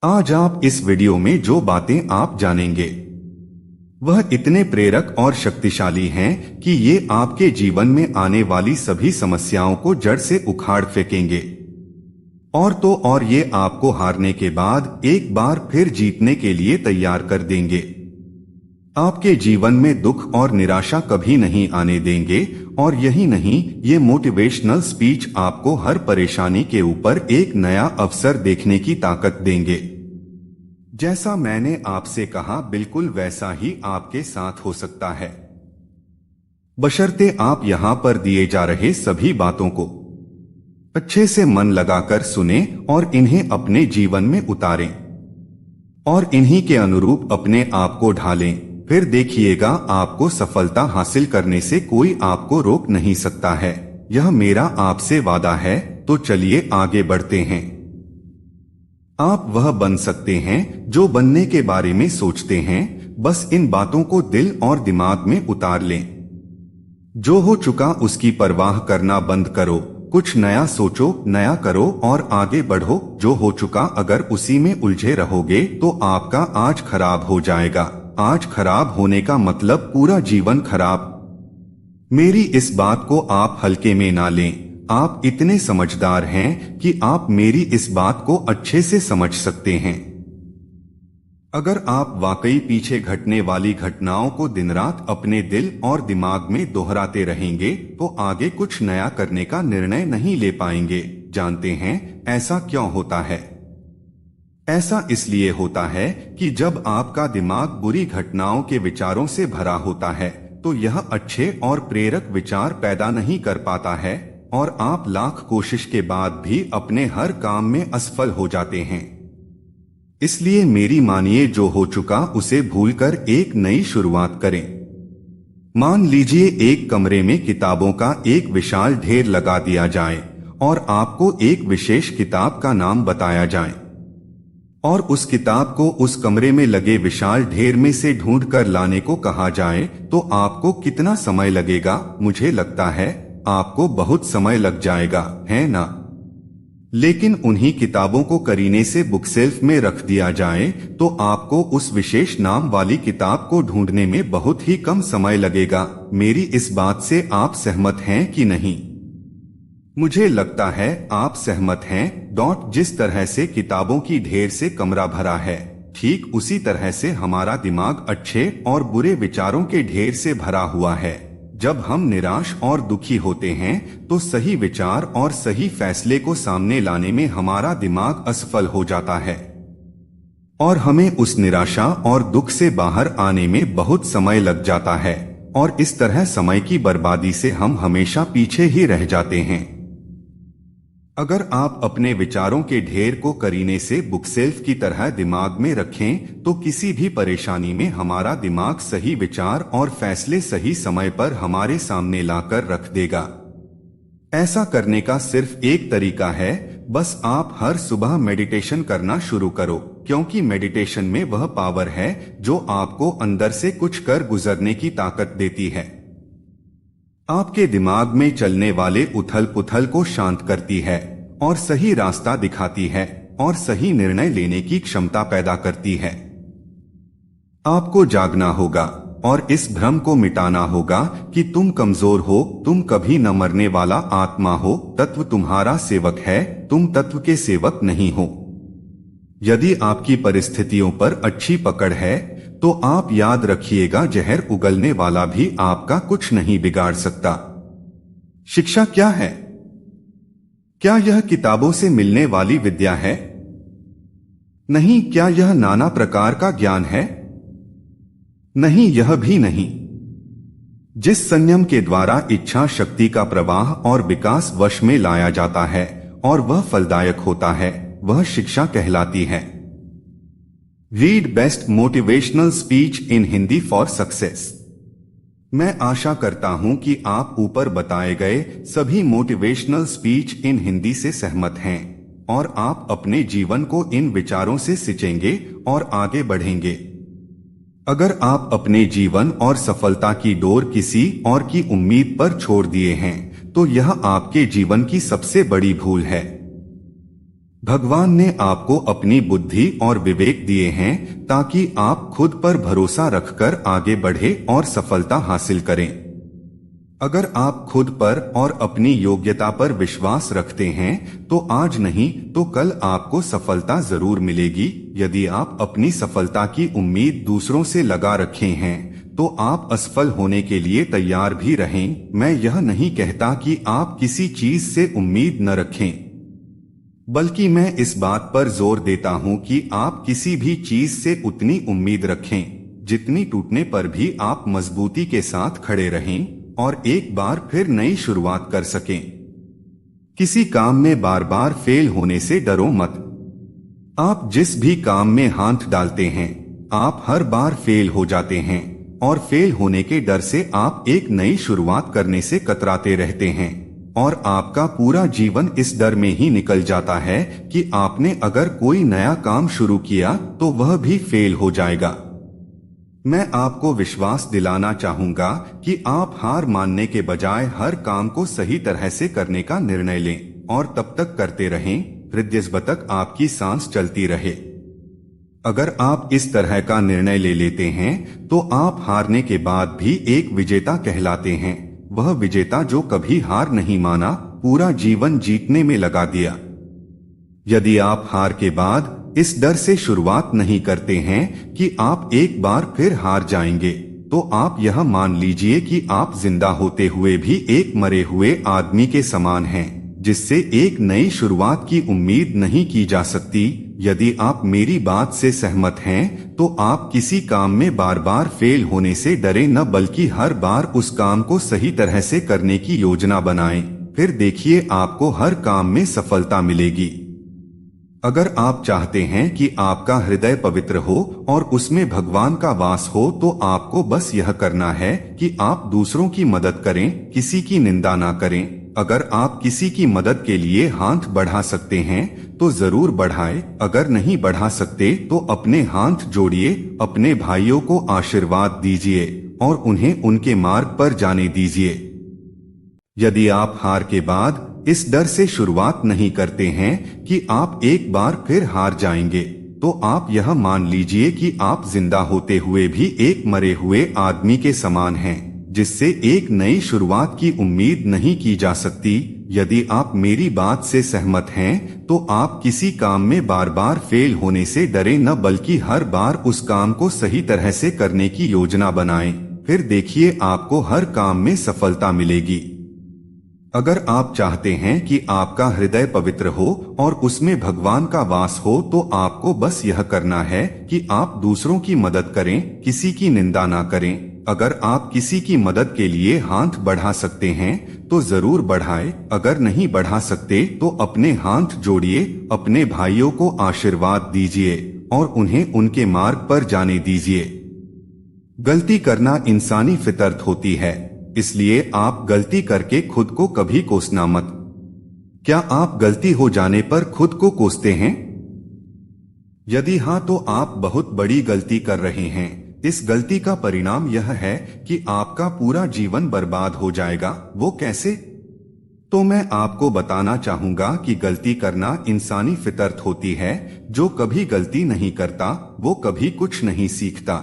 आज आप इस वीडियो में जो बातें आप जानेंगे वह इतने प्रेरक और शक्तिशाली हैं कि ये आपके जीवन में आने वाली सभी समस्याओं को जड़ से उखाड़ फेंकेंगे। और तो और ये आपको हारने के बाद एक बार फिर जीतने के लिए तैयार कर देंगे। आपके जीवन में दुख और निराशा कभी नहीं आने देंगे। और यही नहीं, ये मोटिवेशनल स्पीच आपको हर परेशानी के ऊपर एक नया अवसर देखने की ताकत देंगे। जैसा मैंने आपसे कहा, बिल्कुल वैसा ही आपके साथ हो सकता है, बशर्ते आप यहाँ पर दिए जा रहे सभी बातों को अच्छे से मन लगाकर सुने और इन्हें अपने जीवन में उतारें और इन्हीं के अनुरूप अपने आप को ढालें। फिर देखिएगा, आपको सफलता हासिल करने से कोई आपको रोक नहीं सकता है। यह मेरा आपसे वादा है। तो चलिए आगे बढ़ते हैं। आप वह बन सकते हैं जो बनने के बारे में सोचते हैं। बस इन बातों को दिल और दिमाग में उतार लें। जो हो चुका उसकी परवाह करना बंद करो। कुछ नया सोचो, नया करो और आगे बढ़ो। जो हो चुका, अगर उसी में उलझे रहोगे तो आपका आज खराब हो जाएगा। आज खराब होने का मतलब पूरा जीवन खराब। मेरी इस बात को आप हल्के में ना लें। आप इतने समझदार हैं कि आप मेरी इस बात को अच्छे से समझ सकते हैं। अगर आप वाकई पीछे घटने वाली घटनाओं को दिन रात अपने दिल और दिमाग में दोहराते रहेंगे तो आगे कुछ नया करने का निर्णय नहीं ले पाएंगे। जानते हैं ऐसा क्यों होता है? ऐसा इसलिए होता है कि जब आपका दिमाग बुरी घटनाओं के विचारों से भरा होता है तो यह अच्छे और प्रेरक विचार पैदा नहीं कर पाता है और आप लाख कोशिश के बाद भी अपने हर काम में असफल हो जाते हैं। इसलिए मेरी मानिए, जो हो चुका उसे भूलकर एक नई शुरुआत करें। मान लीजिए एक कमरे में किताबों का एक विशाल ढेर लगा दिया जाए और आपको एक विशेष किताब का नाम बताया जाए और उस किताब को उस कमरे में लगे विशाल ढेर में से ढूंढ कर लाने को कहा जाए तो आपको कितना समय लगेगा? मुझे लगता है आपको बहुत समय लग जाएगा, है ना? लेकिन उन्हीं किताबों को करीने से बुक शेल्फ में रख दिया जाए तो आपको उस विशेष नाम वाली किताब को ढूंढने में बहुत ही कम समय लगेगा। मेरी इस बात से आप सहमत हैं कि नहीं? मुझे लगता है आप सहमत हैं। जिस तरह से किताबों की ढेर से कमरा भरा है, ठीक उसी तरह से हमारा दिमाग अच्छे और बुरे विचारों के ढेर से भरा हुआ है। जब हम निराश और दुखी होते हैं तो सही विचार और सही फैसले को सामने लाने में हमारा दिमाग असफल हो जाता है और हमें उस निराशा और दुख से बाहर आने में बहुत समय लग जाता है और इस तरह समय की बर्बादी से हम हमेशा पीछे ही रह जाते हैं। अगर आप अपने विचारों के ढेर को करीने से बुकशेल्फ की तरह दिमाग में रखें तो किसी भी परेशानी में हमारा दिमाग सही विचार और फैसले सही समय पर हमारे सामने लाकर रख देगा। ऐसा करने का सिर्फ एक तरीका है, बस आप हर सुबह मेडिटेशन करना शुरू करो, क्योंकि मेडिटेशन में वह पावर है जो आपको अंदर से कुछ कर गुजरने की ताकत देती है। आपके दिमाग में चलने वाले उथल पुथल को शांत करती है और सही रास्ता दिखाती है और सही निर्णय लेने की क्षमता पैदा करती है। आपको जागना होगा और इस भ्रम को मिटाना होगा कि तुम कमजोर हो, तुम कभी न मरने वाला आत्मा हो, तत्व तुम्हारा सेवक है, तुम तत्व के सेवक नहीं हो। यदि आपकी परिस्थितियों पर अच्छी पकड़ है तो आप याद रखिएगा, जहर उगलने वाला भी आपका कुछ नहीं बिगाड़ सकता। शिक्षा क्या है? क्या यह किताबों से मिलने वाली विद्या है? नहीं। क्या यह नाना प्रकार का ज्ञान है? नहीं, यह भी नहीं। जिस संयम के द्वारा इच्छा शक्ति का प्रवाह और विकास वश में लाया जाता है और वह फलदायक होता है, वह शिक्षा कहलाती है। Read best motivational speech in Hindi for success. मैं आशा करता हूं कि आप ऊपर बताए गए सभी मोटिवेशनल स्पीच इन हिंदी से सहमत हैं और आप अपने जीवन को इन विचारों से सिंचेंगे और आगे बढ़ेंगे। अगर आप अपने जीवन और सफलता की डोर किसी और की उम्मीद पर छोड़ दिए हैं तो यह आपके जीवन की सबसे बड़ी भूल है। भगवान ने आपको अपनी बुद्धि और विवेक दिए हैं ताकि आप खुद पर भरोसा रखकर आगे बढ़े और सफलता हासिल करें। अगर आप खुद पर और अपनी योग्यता पर विश्वास रखते हैं तो आज नहीं तो कल आपको सफलता जरूर मिलेगी। यदि आप अपनी सफलता की उम्मीद दूसरों से लगा रखे हैं तो आप असफल होने के लिए तैयार भी रहें। मैं यह नहीं कहता कि आप किसी चीज से उम्मीद न रखें, बल्कि मैं इस बात पर जोर देता हूं कि आप किसी भी चीज से उतनी उम्मीद रखें जितनी टूटने पर भी आप मजबूती के साथ खड़े रहें और एक बार फिर नई शुरुआत कर सकें। किसी काम में बार बार फेल होने से डरो मत। आप जिस भी काम में हाथ डालते हैं आप हर बार फेल हो जाते हैं और फेल होने के डर से आप एक नई शुरुआत करने से कतराते रहते हैं और आपका पूरा जीवन इस डर में ही निकल जाता है कि आपने अगर कोई नया काम शुरू किया तो वह भी फेल हो जाएगा। मैं आपको विश्वास दिलाना चाहूंगा कि आप हार मानने के बजाय हर काम को सही तरह से करने का निर्णय लें और तब तक करते रहें हृदय तक आपकी सांस चलती रहे। अगर आप इस तरह का निर्णय ले लेते हैं तो आप हारने के बाद भी एक विजेता कहलाते हैं। वह विजेता जो कभी हार नहीं माना, पूरा जीवन जीतने में लगा दिया। यदि आप हार के बाद इस डर से शुरुआत नहीं करते हैं कि आप एक बार फिर हार जाएंगे तो आप यह मान लीजिए कि आप जिंदा होते हुए भी एक मरे हुए आदमी के समान हैं जिससे एक नई शुरुआत की उम्मीद नहीं की जा सकती। यदि आप मेरी बात से सहमत हैं तो आप किसी काम में बार बार फेल होने से डरे न, बल्कि हर बार उस काम को सही तरह से करने की योजना बनाएं। फिर देखिए आपको हर काम में सफलता मिलेगी। अगर आप चाहते हैं कि आपका हृदय पवित्र हो और उसमें भगवान का वास हो तो आपको बस यह करना है कि आप दूसरों की मदद करें, किसी की निंदा ना करें। अगर आप किसी की मदद के लिए हाथ बढ़ा सकते हैं तो जरूर बढ़ाएं। अगर नहीं बढ़ा सकते तो अपने हाथ जोड़िए, अपने भाइयों को आशीर्वाद दीजिए और उन्हें उनके मार्ग पर जाने दीजिए। यदि आप हार के बाद इस डर से शुरुआत नहीं करते हैं कि आप एक बार फिर हार जाएंगे तो आप यह मान लीजिए कि आप जिंदा होते हुए भी एक मरे हुए आदमी के समान हैं जिससे एक नई शुरुआत की उम्मीद नहीं की जा सकती। यदि आप मेरी बात से सहमत हैं तो आप किसी काम में बार बार फेल होने से डरे न, बल्कि हर बार उस काम को सही तरह से करने की योजना बनाएं। फिर देखिए आपको हर काम में सफलता मिलेगी। अगर आप चाहते हैं कि आपका हृदय पवित्र हो और उसमें भगवान का वास हो तो आपको बस यह करना है कि आप दूसरों की मदद करें, किसी की निंदा ना करें। अगर आप किसी की मदद के लिए हाथ बढ़ा सकते हैं तो जरूर बढ़ाएं। अगर नहीं बढ़ा सकते तो अपने हाथ जोड़िए, अपने भाइयों को आशीर्वाद दीजिए और उन्हें उनके मार्ग पर जाने दीजिए। गलती करना इंसानी फितरत होती है, इसलिए आप गलती करके खुद को कभी कोसना मत। क्या आप गलती हो जाने पर खुद को कोसते हैं? यदि हाँ तो आप बहुत बड़ी गलती कर रहे हैं। इस गलती का परिणाम यह है कि आपका पूरा जीवन बर्बाद हो जाएगा। वो कैसे? तो मैं आपको बताना चाहूंगा कि गलती करना इंसानी फितरत होती है। जो कभी गलती नहीं करता वो कभी कुछ नहीं सीखता।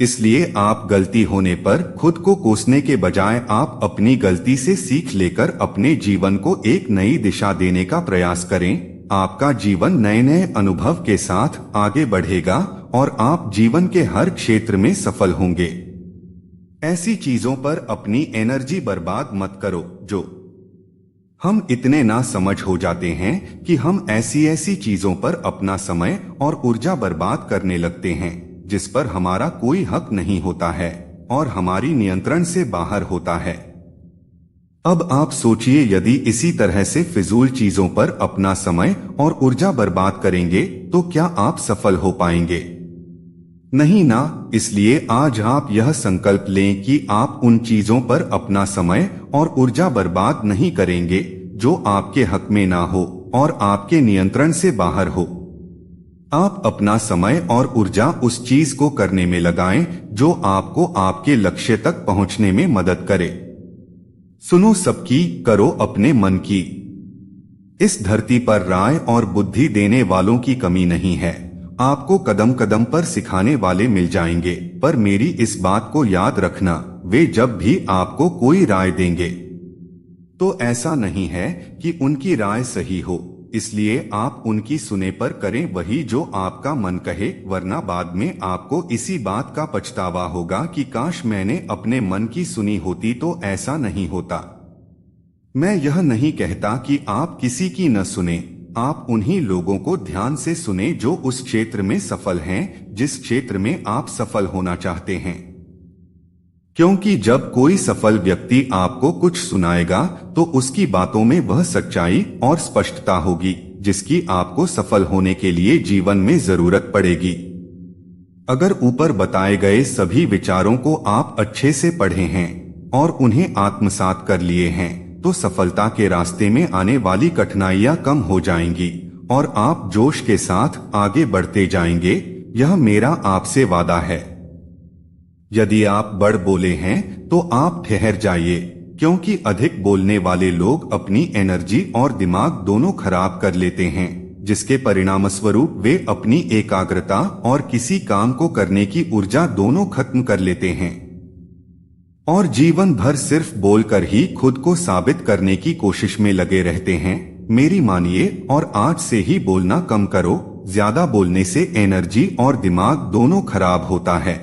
इसलिए आप गलती होने पर खुद को कोसने के बजाय आप अपनी गलती से सीख लेकर अपने जीवन को एक नई दिशा देने का प्रयास करें। आपका जीवन नए नए अनुभव के साथ आगे बढ़ेगा और आप जीवन के हर क्षेत्र में सफल होंगे। ऐसी चीजों पर अपनी एनर्जी बर्बाद मत करो जो हम इतने ना समझ हो जाते हैं कि हम ऐसी चीजों पर अपना समय और ऊर्जा बर्बाद करने लगते हैं जिस पर हमारा कोई हक नहीं होता है और हमारी नियंत्रण से बाहर होता है। अब आप सोचिए, यदि इसी तरह से फिजूल चीजों पर अपना समय और ऊर्जा बर्बाद करेंगे तो क्या आप सफल हो पाएंगे? नहीं ना। इसलिए आज आप यह संकल्प लें कि आप उन चीजों पर अपना समय और ऊर्जा बर्बाद नहीं करेंगे जो आपके हक में ना हो और आपके नियंत्रण से बाहर हो। आप अपना समय और ऊर्जा उस चीज को करने में लगाएं जो आपको आपके लक्ष्य तक पहुंचने में मदद करे। सुनो सबकी, करो अपने मन की। इस धरती पर राय और बुद्धि देने वालों की कमी नहीं है। आपको कदम कदम पर सिखाने वाले मिल जाएंगे, पर मेरी इस बात को याद रखना, वे जब भी आपको कोई राय देंगे तो ऐसा नहीं है कि उनकी राय सही हो, इसलिए आप उनकी सुने पर करें वही जो आपका मन कहे, वरना बाद में आपको इसी बात का पछतावा होगा कि काश मैंने अपने मन की सुनी होती तो ऐसा नहीं होता। मैं यह नहीं कहता कि आप किसी की न सुने, आप उन्हीं लोगों को ध्यान से सुने जो उस क्षेत्र में सफल हैं, जिस क्षेत्र में आप सफल होना चाहते हैं। क्योंकि जब कोई सफल व्यक्ति आपको कुछ सुनाएगा तो उसकी बातों में वह सच्चाई और स्पष्टता होगी जिसकी आपको सफल होने के लिए जीवन में जरूरत पड़ेगी। अगर ऊपर बताए गए सभी विचारों को आप अच्छे से पढ़े हैं और उन्हें आत्मसात कर लिए हैं तो सफलता के रास्ते में आने वाली कठिनाइयां कम हो जाएंगी और आप जोश के साथ आगे बढ़ते जाएंगे। यह मेरा आपसे वादा है। यदि आप बढ़ बोले हैं तो आप ठहर जाइए, क्योंकि अधिक बोलने वाले लोग अपनी एनर्जी और दिमाग दोनों खराब कर लेते हैं, जिसके परिणामस्वरूप वे अपनी एकाग्रता और किसी काम को करने की ऊर्जा दोनों खत्म कर लेते हैं और जीवन भर सिर्फ बोलकर ही खुद को साबित करने की कोशिश में लगे रहते हैं। मेरी मानिए और आज से ही बोलना कम करो। ज्यादा बोलने से एनर्जी और दिमाग दोनों खराब होता है।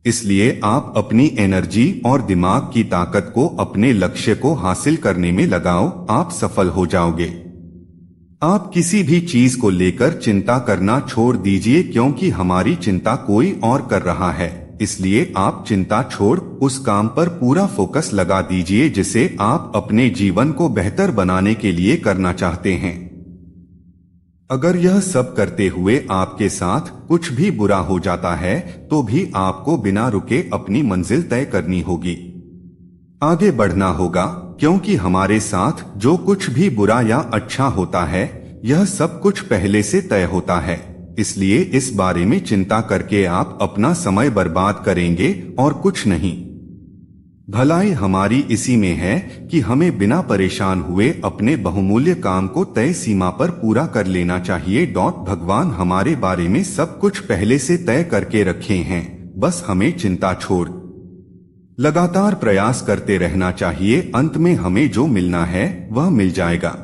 इसलिए आप अपनी एनर्जी और दिमाग की ताकत को अपने लक्ष्य को हासिल करने में लगाओ, आप सफल हो जाओगे। आप किसी भी चीज को लेकर चिंता करना छोड़ दीजिए, क्योंकि हमारी चिंता कोई और कर रहा है। इसलिए आप चिंता छोड़ उस काम पर पूरा फोकस लगा दीजिए जिसे आप अपने जीवन को बेहतर बनाने के लिए करना चाहते हैं। अगर यह सब करते हुए आपके साथ कुछ भी बुरा हो जाता है तो भी आपको बिना रुके अपनी मंजिल तय करनी होगी, आगे बढ़ना होगा, क्योंकि हमारे साथ जो कुछ भी बुरा या अच्छा होता है यह सब कुछ पहले से तय होता है। इसलिए इस बारे में चिंता करके आप अपना समय बर्बाद करेंगे और कुछ नहीं। भलाई हमारी इसी में है कि हमें बिना परेशान हुए अपने बहुमूल्य काम को तय सीमा पर पूरा कर लेना चाहिए। भगवान हमारे बारे में सब कुछ पहले से तय करके रखे हैं, बस हमें चिंता छोड़ लगातार प्रयास करते रहना चाहिए। अंत में हमें जो मिलना है वह मिल जाएगा।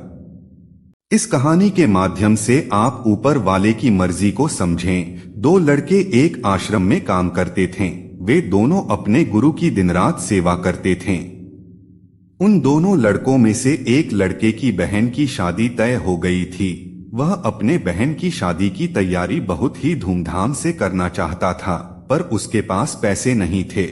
इस कहानी के माध्यम से आप ऊपर वाले की मर्जी को समझें। दो लड़के एक आश्रम में काम करते थे। वे दोनों अपने गुरु की दिन रात सेवा करते थे। उन दोनों लड़कों में से एक लड़के की बहन की शादी तय हो गई थी। वह अपने बहन की शादी की तैयारी बहुत ही धूमधाम से करना चाहता था, पर उसके पास पैसे नहीं थे।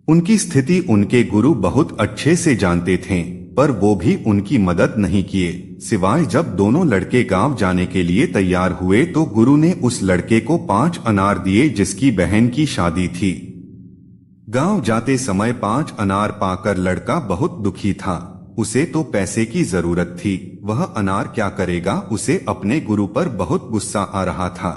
उनकी स्थिति उनके गुरु बहुत अच्छे से जानते थे, पर वो भी उनकी मदद नहीं किए, सिवाय जब दोनों लड़के गांव जाने के लिए तैयार हुए तो गुरु ने उस लड़के को 5 अनार दिए जिसकी बहन की शादी थी। गांव जाते समय 5 अनार पाकर लड़का बहुत दुखी था। उसे तो पैसे की जरूरत थी, वह अनार क्या करेगा। उसे अपने गुरु पर बहुत गुस्सा आ रहा था।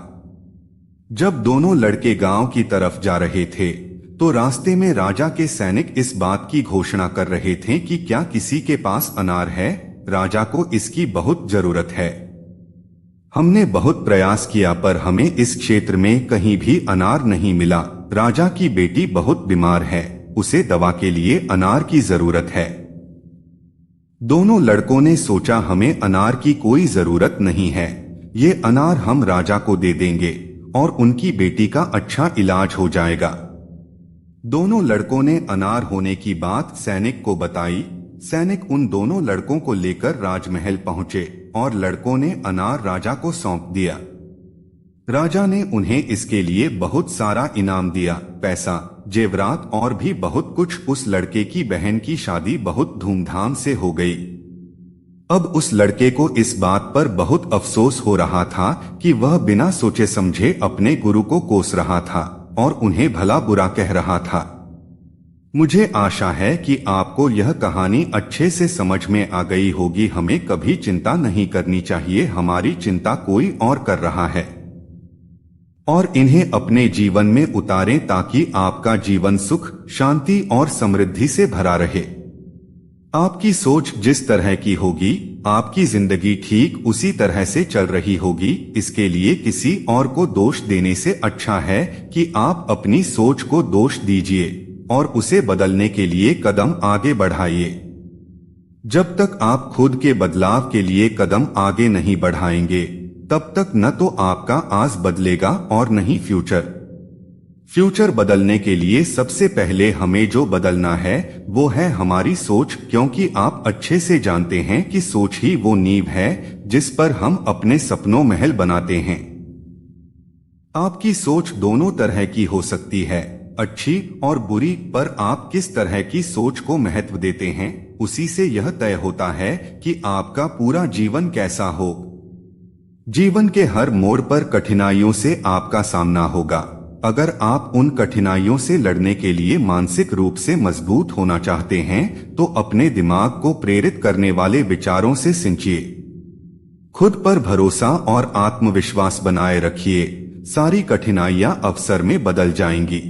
जब दोनों लड़के गांव की तरफ जा रहे थे तो रास्ते में राजा के सैनिक इस बात की घोषणा कर रहे थे कि क्या किसी के पास अनार है, राजा को इसकी बहुत जरूरत है। हमने बहुत प्रयास किया पर हमें इस क्षेत्र में कहीं भी अनार नहीं मिला। राजा की बेटी बहुत बीमार है, उसे दवा के लिए अनार की जरूरत है। दोनों लड़कों ने सोचा हमें अनार की कोई जरूरत नहीं है, ये अनार हम राजा को दे देंगे और उनकी बेटी का अच्छा इलाज हो जाएगा। दोनों लड़कों ने अनार होने की बात सैनिक को बताई। सैनिक उन दोनों लड़कों को लेकर राजमहल पहुंचे और लड़कों ने अनार राजा को सौंप दिया। राजा ने उन्हें इसके लिए बहुत सारा इनाम दिया, पैसा, जेवरात और भी बहुत कुछ। उस लड़के की बहन की शादी बहुत धूमधाम से हो गई। अब उस लड़के को इस बात पर बहुत अफसोस हो रहा था कि वह बिना सोचे समझे अपने गुरु को कोस रहा था और उन्हें भला बुरा कह रहा था। मुझे आशा है कि आपको यह कहानी अच्छे से समझ में आ गई होगी। हमें कभी चिंता नहीं करनी चाहिए, हमारी चिंता कोई और कर रहा है, और इन्हें अपने जीवन में उतारें ताकि आपका जीवन सुख, शांति और समृद्धि से भरा रहे। आपकी सोच जिस तरह की होगी, आपकी जिंदगी ठीक उसी तरह से चल रही होगी। इसके लिए किसी और को दोष देने से अच्छा है कि आप अपनी सोच को दोष दीजिए और उसे बदलने के लिए कदम आगे बढ़ाइए। जब तक आप खुद के बदलाव के लिए कदम आगे नहीं बढ़ाएंगे, तब तक न तो आपका आज बदलेगा और न ही फ्यूचर बदलने के लिए सबसे पहले हमें जो बदलना है वो है हमारी सोच, क्योंकि आप अच्छे से जानते हैं कि सोच ही वो नींव है जिस पर हम अपने सपनों महल बनाते हैं। आपकी सोच दोनों तरह की हो सकती है, अच्छी और बुरी, पर आप किस तरह की सोच को महत्व देते हैं उसी से यह तय होता है कि आपका पूरा जीवन कैसा हो। जीवन के हर मोड़ पर कठिनाइयों से आपका सामना होगा। अगर आप उन कठिनाइयों से लड़ने के लिए मानसिक रूप से मजबूत होना चाहते हैं तो अपने दिमाग को प्रेरित करने वाले विचारों से सिंचिए। खुद पर भरोसा और आत्मविश्वास बनाए रखिए। सारी कठिनाइयां अवसर में बदल जाएंगी।